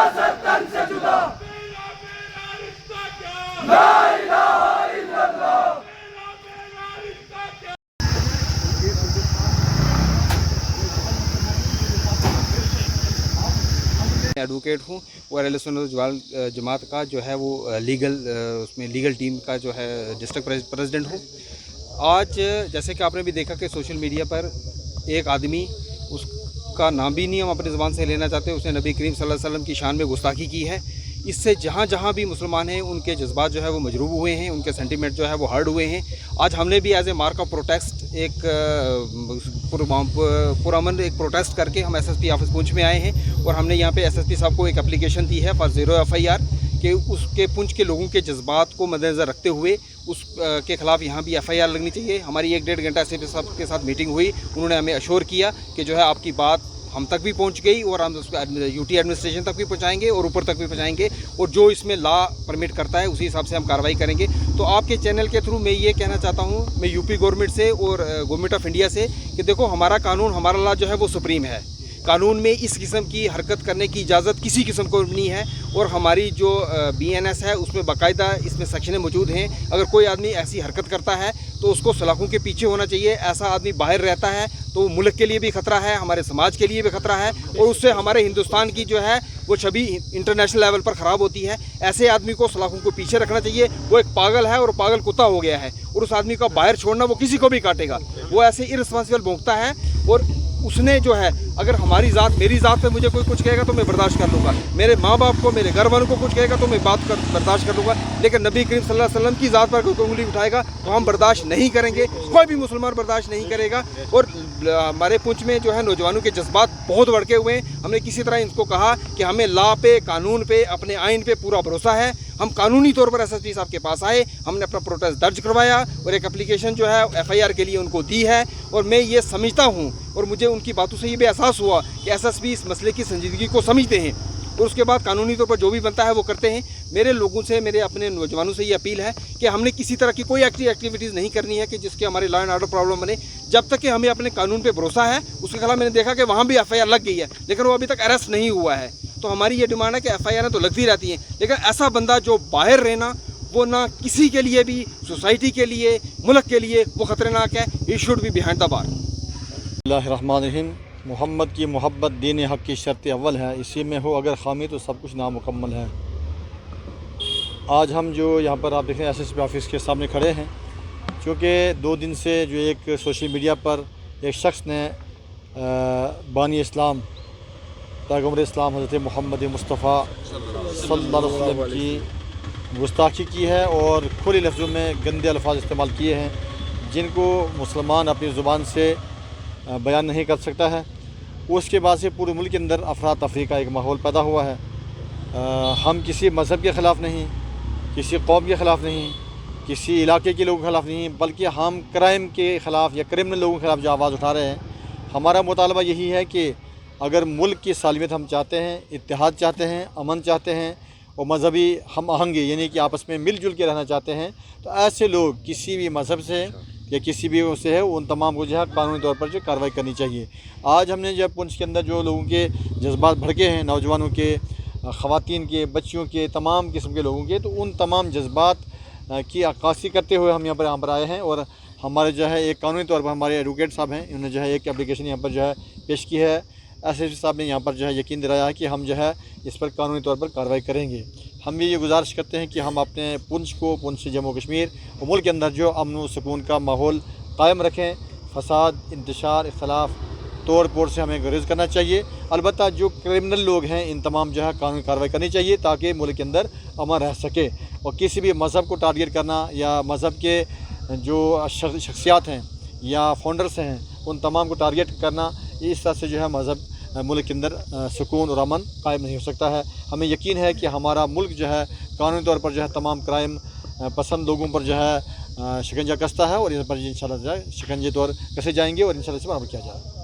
सियासत तन से जुदा, ला इलाहा इल्लल्लाह। एडवोकेट हूँ और अहले सुन्नत वल जमात का जो है वो उसमें लीगल टीम का जो है डिस्ट्रिक्ट प्रेसिडेंट हूँ। आज जैसे कि आपने भी देखा कि सोशल मीडिया पर एक आदमी, उसका नाम भी नहीं हम अपनी ज़बान से लेना चाहते, उसने नबी करीम सल्लल्लाहु अलैहि वसल्लम की शान में गुस्ताखी की है। इससे जहाँ जहाँ भी मुसलमान हैं उनके जज्बात जो है वो मजरूब हुए हैं, उनके सेंटीमेंट जो है वो हर्ट हुए हैं। आज हमने भी as a mark of protest एक पुरअमन एक प्रोटेस्ट करके हम एसएसपी ऑफिस पुंछ में आए हैं और हमने यहाँ पे एसएसपी साहब को एक एप्लीकेशन दी है फॉर 0 FIR कि उसके पुंछ के लोगों के जज्बात को मद्देनज़र रखते हुए उस के ख़िलाफ़ यहाँ भी FIR लगनी चाहिए। हमारी 1-1.5 घंटा एसएसपी साहब के साथ मीटिंग हुई, उन्होंने हमें अश्योर किया कि जो है आपकी बात हम तक भी पहुंच गई और हम उसको यूटी एडमिनिस्ट्रेशन तक भी पहुंचाएंगे और ऊपर तक भी पहुंचाएंगे और जो इसमें लॉ परमिट करता है उसी हिसाब से हम कार्रवाई करेंगे। तो आपके चैनल के थ्रू मैं ये कहना चाहता हूँ, मैं यूपी गवर्नमेंट से और गवर्नमेंट ऑफ इंडिया से, कि देखो हमारा कानून, हमारा लॉ जो है वो सुप्रीम है। कानून में इस किस्म की हरकत करने की इजाज़त किसी किस्म को नहीं है और हमारी जो BNS है उसमें बाकायदा इसमें सेक्शनें मौजूद हैं। अगर कोई आदमी ऐसी हरकत करता है तो उसको सलाखों के पीछे होना चाहिए। ऐसा आदमी बाहर रहता है तो मुल्क के लिए भी ख़तरा है, हमारे समाज के लिए भी ख़तरा है और उससे हमारे हिंदुस्तान की जो है वो छवि इंटरनेशनल लेवल पर ख़राब होती है। ऐसे आदमी को सलाखों को पीछे रखना चाहिए। वो एक पागल है और पागल कुत्ता हो गया है और उस आदमी को बाहर छोड़ना वो किसी को भी काटेगा। वो ऐसे इररिस्पॉन्सिबल भौंकता है और उसने जो है, अगर हमारी ज़ात, मेरी ज़ात पे मुझे कोई कुछ कहेगा तो मैं बर्दाश्त कर लूँगा, मेरे माँ बाप को, मेरे घर वालों को कुछ कहेगा तो मैं बर्दाश्त कर लूँगा, लेकिन नबी करीम सल्लल्लाहु अलैहि वसल्लम की ज़ात पर कोई उंगली उठाएगा तो हम बर्दाश्त नहीं करेंगे। कोई भी मुसलमान बर्दाश्त नहीं करेगा। और हमारे पुंछ में जो है नौजवानों के जज्बात बहुत भड़के हुए हैं। हमने किसी तरह इनको कहा कि हमें लॉ पे, कानून पे, अपने आइन पे पूरा भरोसा है। हम कानूनी तौर पर एसएसपी साहब के पास आए, हमने अपना प्रोटेस्ट दर्ज करवाया और एक एप्लीकेशन जो है FIR के लिए उनको दी है। और मैं ये समझता हूँ और मुझे उनकी बातों से ये भी एहसास हुआ कि एसएसपी इस मसले की संजीदगी को समझते हैं और उसके बाद कानूनी तौर पर जो भी बनता है वो करते हैं। मेरे लोगों से, मेरे अपने नौजवानों से ये अपील है कि हमने किसी तरह की कोई एक्टिविटीज़ नहीं करनी है कि जिसके हमारे लॉ एंड ऑर्डर प्रॉब्लम बने। जब तक कि हमें अपने कानून पे भरोसा है। उसके खिलाफ मैंने देखा कि वहाँ भी FIR लग गई है लेकिन वो अभी तक अरेस्ट नहीं हुआ है। तो हमारी ये डिमांड है कि FIR तो लगती रहती हैं लेकिन ऐसा बंदा जो बाहर रहना, वो ना किसी के लिए भी, सोसाइटी के लिए, मुल्क के लिए वो ख़तरनाक है। It should be behind the bar. बिस्मिल्लाहिर्रहमानिर्रहीम। मोहम्मद की मोहब्बत दीन हक़ की शर्त अव्वल है, इसी में हो अगर खामी तो सब कुछ नामुकम्मल है। आज हम जो यहाँ पर आप देख रहे हैं SSP ऑफिस के सामने खड़े हैं, क्योंकि 2 दिन से जो एक सोशल मीडिया पर एक शख्स ने बानी इस्लाम पैगम्बर इस्लाम हज़रत मोहम्मद मुस्तफ़ा सल्लल्लाहु अलैहि वसल्लम की गुस्ताखी की है और खुले लफ्ज़ों में गंदे अल्फाज इस्तेमाल किए हैं जिनको मुसलमान अपनी ज़ुबान से बयान नहीं कर सकता है। उसके बाद से पूरे मुल्क के अंदर अफरा तफरी का एक माहौल पैदा हुआ है। हम किसी मज़हब के ख़िलाफ़ नहीं, किसी कौम के ख़िलाफ़ नहीं, किसी इलाके के लोगों के ख़िलाफ़ नहीं, बल्कि हम क्राइम के ख़िलाफ़ या क्रिमिनल लोगों के ख़िलाफ़ जो आवाज़ उठा रहे हैं। हमारा मुतालबा यही है कि अगर मुल्क की सालमियत हम चाहते हैं, इत्तेहाद चाहते हैं, अमन चाहते हैं और मजहबी हम आहंगी यानी कि आपस में मिलजुल के रहना चाहते हैं, तो ऐसे लोग किसी भी मज़हब से या किसी भी उससे है उन तमाम को जो है कानूनी तौर पर जो कार्रवाई करनी चाहिए। आज हमने जब पुंछ के अंदर जो लोगों के जज्बात भड़के हैं, नौजवानों के, ख़वातीन के, बच्चियों के, तमाम किस्म के लोगों के, तो उन तमाम जज्बात की अक्कासी करते हुए हम यहाँ पर आए हैं। और हमारे जो है एक कानूनी तौर पर हमारे एडवोकेट साहब हैं, इन्होंने जो है एक एप्लीकेशन यहाँ पर जो है पेश की है। SSP साहब ने यहाँ पर जो है यकीन दिलाया है कि हम जो है इस पर कानूनी तौर पर कार्रवाई करेंगे। हम भी ये गुजारिश करते हैं कि हम अपने पुंछ जम्मू कश्मीर और मुल्क के अंदर जो अमन व सुकून का माहौल कायम रखें। फ़साद, इंतशार, इख्तलाफ, तोड़ फोड़ से हमें गुरेज करना चाहिए। अलबत्ता जो क्रिमिनल लोग हैं इन तमाम जो है कानूनी कार्रवाई करनी चाहिए ताकि मुल्क के अंदर अमन रह सके। और किसी भी मज़हब को टारगेट करना या मज़हब के जो शख्सियात हैं या फाउंडर्स हैं उन तमाम को टारगेट करना, इस तरह से जो है मज़हब मुल्क के अंदर सुकून और अमन कायम नहीं हो सकता है। हमें यकीन है कि हमारा मुल्क जो है कानूनी तौर पर जो है तमाम क्राइम पसंद लोगों पर जो है शिकंजा कसता है और इन पर इंशाल्लाह जो है शिकंजे तौर कसे जाएंगे और इंशाल्लाह इस पर अमल किया जाएगा।